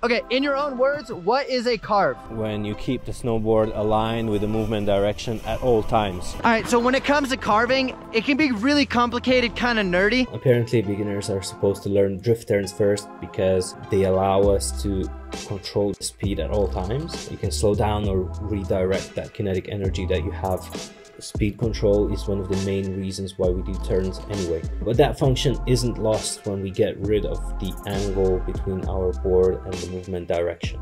Okay, in your own words, what is a carve? When you keep the snowboard aligned with the movement direction at all times. All right, so when it comes to carving, it can be really complicated, kind of nerdy. Apparently, beginners are supposed to learn drift turns first because they allow us to control the speed at all times. You can slow down or redirect that kinetic energy that you have. Speed control is one of the main reasons why we do turns anyway. But that function isn't lost when we get rid of the angle between our board and the movement direction.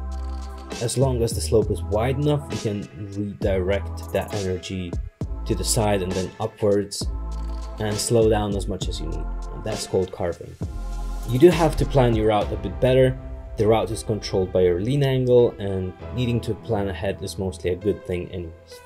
As long as the slope is wide enough, we can redirect that energy to the side and then upwards and slow down as much as you need. And that's called carving. You do have to plan your route a bit better. The route is controlled by your lean angle, and needing to plan ahead is mostly a good thing anyways.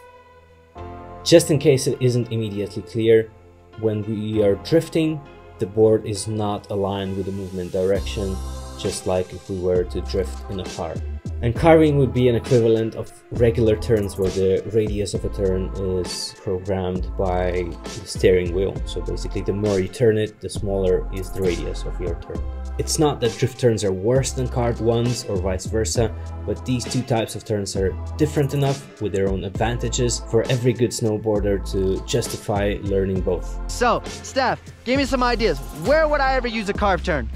Just in case it isn't immediately clear, when we are drifting, the board is not aligned with the movement direction, just like if we were to drift in a car. And carving would be an equivalent of regular turns where the radius of a turn is programmed by the steering wheel. So basically, the more you turn it, the smaller is the radius of your turn. It's not that drift turns are worse than carved ones or vice versa, but these two types of turns are different enough with their own advantages for every good snowboarder to justify learning both. So, Steph, give me some ideas. Where would I ever use a carve turn?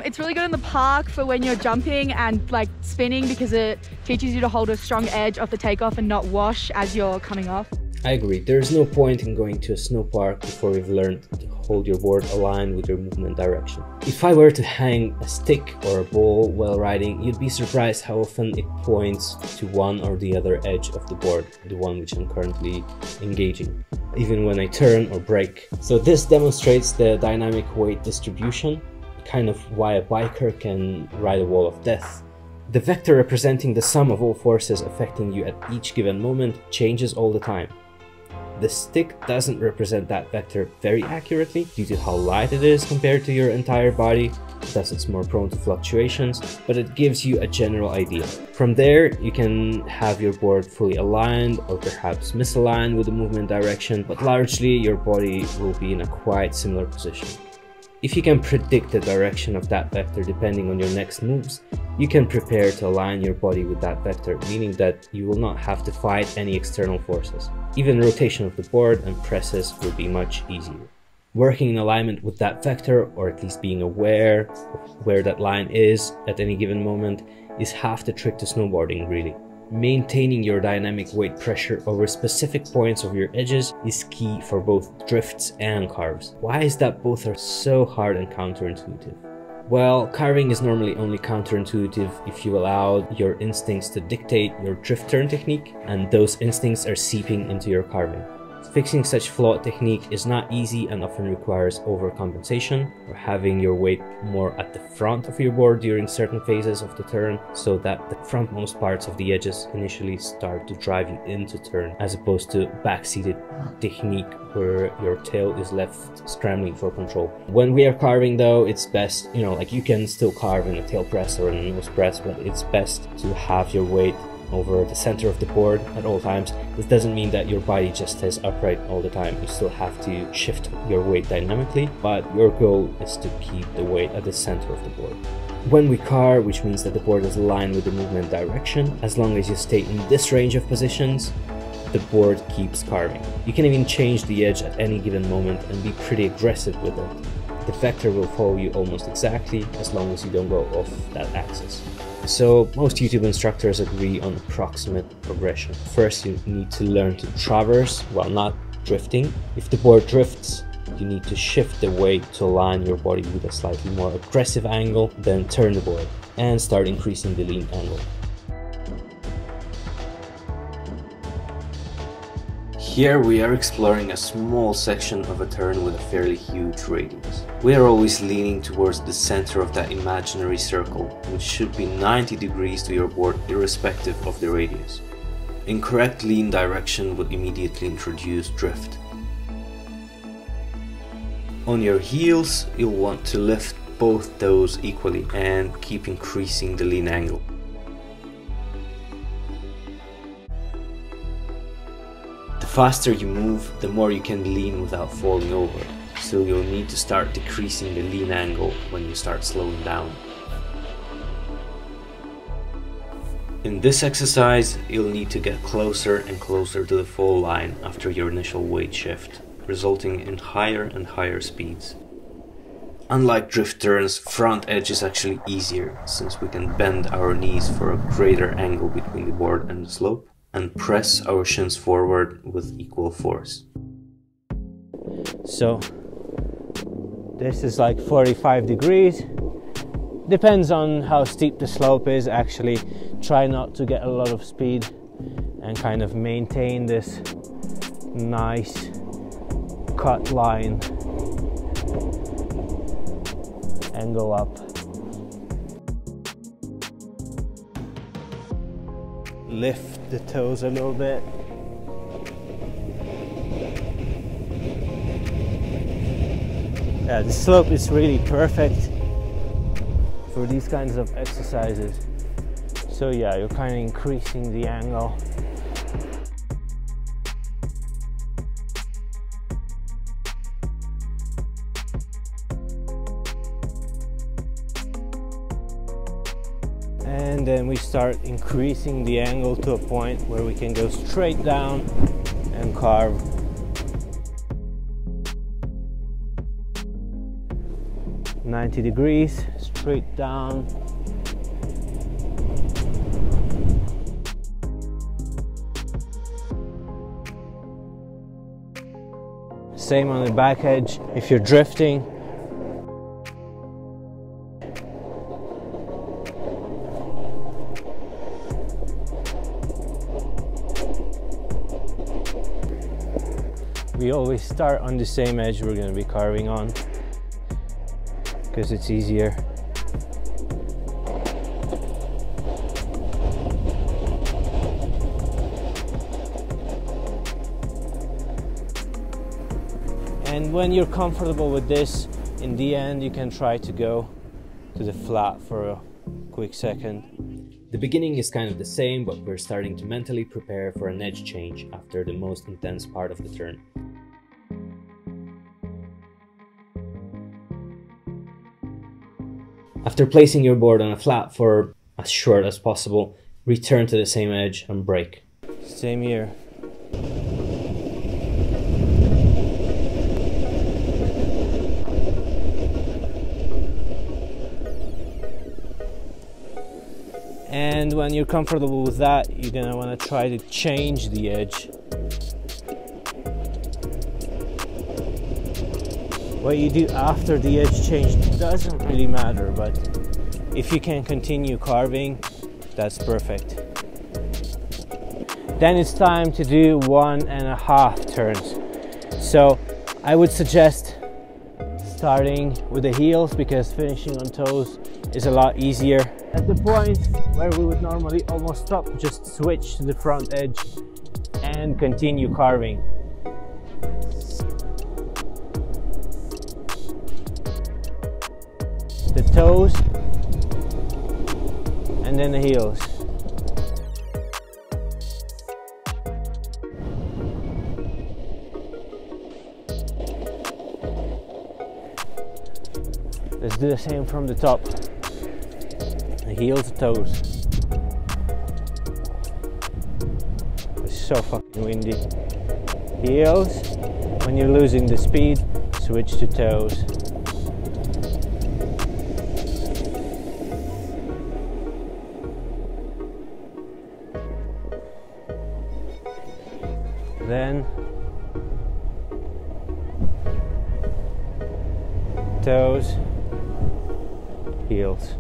It's really good in the park for when you're jumping and like spinning, because it teaches you to hold a strong edge off the takeoff and not wash as you're coming off. I agree, there's no point in going to a snow park before you've learned to hold your board aligned with your movement direction. If I were to hang a stick or a ball while riding, you'd be surprised how often it points to one or the other edge of the board, the one which I'm currently engaging, even when I turn or brake. So this demonstrates the dynamic weight distribution, kind of why a biker can ride a wall of death. The vector representing the sum of all forces affecting you at each given moment changes all the time. The stick doesn't represent that vector very accurately due to how light it is compared to your entire body, thus it's more prone to fluctuations, but it gives you a general idea. From there, you can have your board fully aligned or perhaps misaligned with the movement direction, but largely your body will be in a quite similar position. If you can predict the direction of that vector depending on your next moves, you can prepare to align your body with that vector, meaning that you will not have to fight any external forces. Even rotation of the board and presses will be much easier. Working in alignment with that vector, or at least being aware of where that line is at any given moment, is half the trick to snowboarding, really. Maintaining your dynamic weight pressure over specific points of your edges is key for both drifts and carves. Why is that both are so hard and counterintuitive? Well, carving is normally only counterintuitive if you allow your instincts to dictate your drift turn technique, and those instincts are seeping into your carving. Fixing such flawed technique is not easy and often requires overcompensation, or having your weight more at the front of your board during certain phases of the turn, so that the frontmost parts of the edges initially start to drive you into turn, as opposed to backseated technique where your tail is left scrambling for control. When we are carving though, it's best, like you can still carve in a tail press or in a nose press, but it's best to have your weight over the center of the board at all times. This doesn't mean that your body just stays upright all the time. You still have to shift your weight dynamically, but your goal is to keep the weight at the center of the board. When we carve, which means that the board is aligned with the movement direction, as long as you stay in this range of positions, the board keeps carving. You can even change the edge at any given moment and be pretty aggressive with it. The vector will follow you almost exactly as long as you don't go off that axis. So most YouTube instructors agree on approximate progression. First, you need to learn to traverse while not drifting. If the board drifts, you need to shift the weight to align your body with a slightly more aggressive angle, then turn the board and start increasing the lean angle. Here we are exploring a small section of a turn with a fairly huge radius. We are always leaning towards the center of that imaginary circle, which should be 90 degrees to your board irrespective of the radius. Incorrect lean direction would immediately introduce drift. On your heels, you'll want to lift both toes equally and keep increasing the lean angle. The faster you move, the more you can lean without falling over, so you'll need to start decreasing the lean angle when you start slowing down. In this exercise, you'll need to get closer and closer to the fall line after your initial weight shift, resulting in higher and higher speeds. Unlike drift turns, front edge is actually easier, since we can bend our knees for a greater angle between the board and the slope, and press our shins forward with equal force. So this is like 45 degrees. Depends on how steep the slope is. Actually, try not to get a lot of speed and kind of maintain this nice cut line and go up. Lift the toes a little bit. Yeah, the slope is really perfect for these kinds of exercises. So yeah, you're kind of increasing the angle. And then we start increasing the angle to a point where we can go straight down and carve. "90 degrees, straight down. Same on the back edge. If you're drifting, we always start on the same edge we're going to be carving on, because it's easier. And when you're comfortable with this, in the end you can try to go to the flat for a quick second. The beginning is kind of the same, but we're starting to mentally prepare for an edge change after the most intense part of the turn. After placing your board on a flat for as short as possible, return to the same edge and break. Same here. And when you're comfortable with that, you're gonna want to try to change the edge. What you do after the edge change doesn't really matter, but if you can continue carving, that's perfect. Then it's time to do 1.5 turns. So I would suggest starting with the heels, because finishing on toes is a lot easier. At the point where we would normally almost stop, just switch to the front edge and continue carving. The toes and then the heels. Let's do the same from the top. The heels, toes. It's so fucking windy. Heels. When you're losing the speed, switch to toes. Then toes, heels.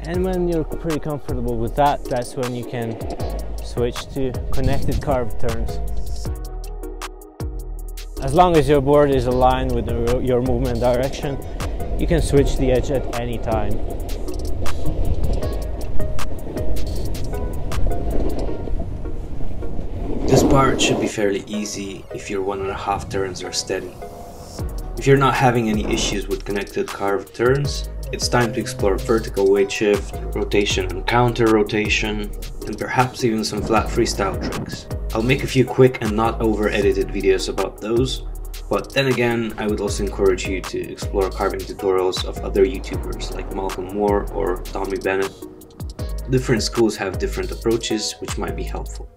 And when you're pretty comfortable with that, that's when you can switch to connected carve turns. As long as your board is aligned with your movement direction, you can switch the edge at any time. part should be fairly easy if your 1.5 turns are steady. If you're not having any issues with connected carved turns, it's time to explore vertical weight shift, rotation and counter rotation, and perhaps even some flat freestyle tricks. I'll make a few quick and not over-edited videos about those, but then again, I would also encourage you to explore carving tutorials of other YouTubers like Malcolm Moore or Tommy Bennett. Different schools have different approaches, which might be helpful.